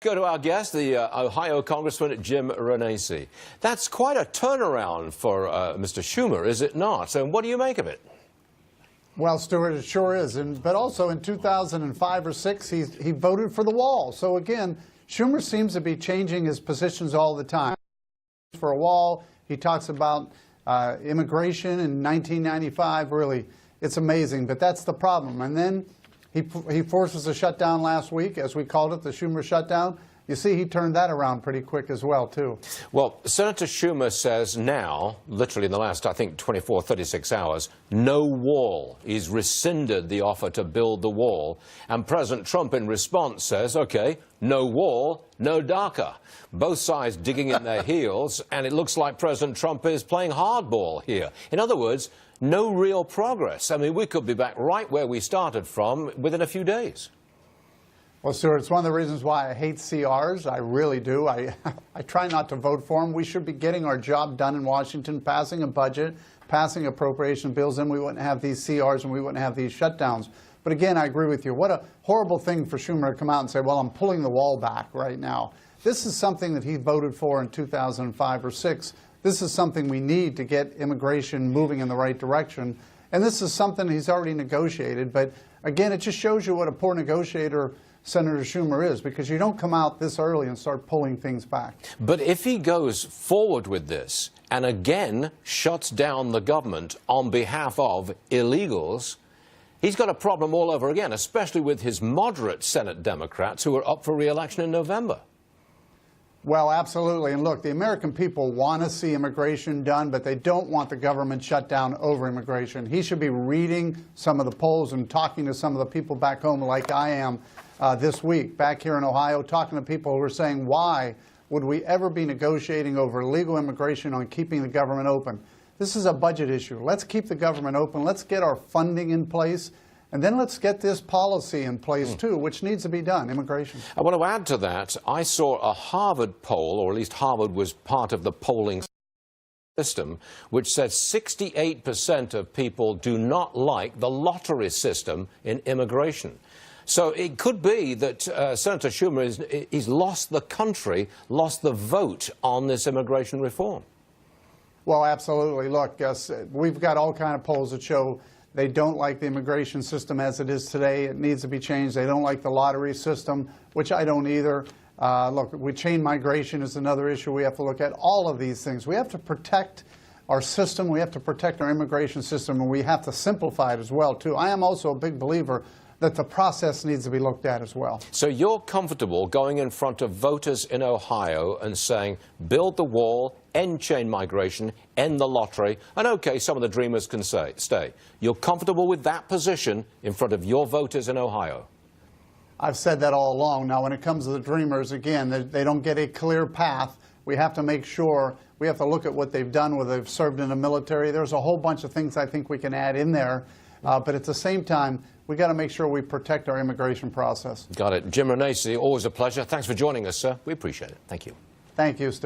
go to our guest, the Ohio Congressman Jim Renacci. That's quite a turnaround for Mr. Schumer, is it not? And what do you make of it? Well, Stuart, it sure is. But also in 2005 or 6, he voted for the wall. So again, Schumer seems to be changing his positions all the time. For a wall, he talks about immigration in 1995. Really, it's amazing. But that's the problem. And then he forces a shutdown last week, as we called it, the Schumer shutdown. You see, he turned that around pretty quick as well, too. Well, Senator Schumer says now, literally in the last, I think, 24, 36 hours, no wall. He's rescinded the offer to build the wall. And President Trump, in response, says, OK, no wall, no DACA. Both sides digging in their heels, and it looks like President Trump is playing hardball here. In other words, no real progress. I mean, we could be back right where we started from within a few days. Well, Stuart, it's one of the reasons why I hate CRs. I really do. I try not to vote for them. We should be getting our job done in Washington, passing a budget, passing appropriation bills, then we wouldn't have these CRs and we wouldn't have these shutdowns. But again, I agree with you. What a horrible thing for Schumer to come out and say, well, I'm pulling the wall back right now. This is something that he voted for in 2005 or 6. This is something we need to get immigration moving in the right direction. And this is something he's already negotiated. But again, it just shows you what a poor negotiator Senator Schumer is, because you don't come out this early and start pulling things back. But if he goes forward with this and again shuts down the government on behalf of illegals, he's got a problem all over again, especially with his moderate Senate Democrats who are up for re-election in November. Well, absolutely. And look, the American people want to see immigration done, but they don't want the government shut down over immigration. He should be reading some of the polls and talking to some of the people back home like I am this week, back here in Ohio, talking to people who are saying, why would we ever be negotiating over illegal immigration on keeping the government open? This is a budget issue. Let's keep the government open. Let's get our funding in place. And then let's get this policy in place, too, which needs to be done, immigration. I want to add to that. I saw a Harvard poll, or at least Harvard was part of the polling system, which said 68% of people do not like the lottery system in immigration. So it could be that Senator Schumer he's lost the country, lost the vote on this immigration reform. Well, absolutely. Look, we've got all kinds of polls that show they don't like the immigration system as it is today. It needs to be changed. They don't like the lottery system, which I don't either. Look, chain migration is another issue we have to look at. All of these things. We have to protect our system. We have to protect our immigration system, and we have to simplify it as well, too. I am also a big believer that the process needs to be looked at as well. So you're comfortable going in front of voters in Ohio and saying, build the wall, end chain migration, end the lottery, and okay, some of the dreamers can stay. You're comfortable with that position in front of your voters in Ohio? I've said that all along. Now, when it comes to the dreamers, again, they don't get a clear path. We have to make sure, we have to look at what they've done, whether they've served in the military. There's a whole bunch of things I think we can add in there. But at the same time, we got to make sure we protect our immigration process. Got it. Jim Renacci, always a pleasure. Thanks for joining us, sir. We appreciate it. Thank you. Thank you, Steve.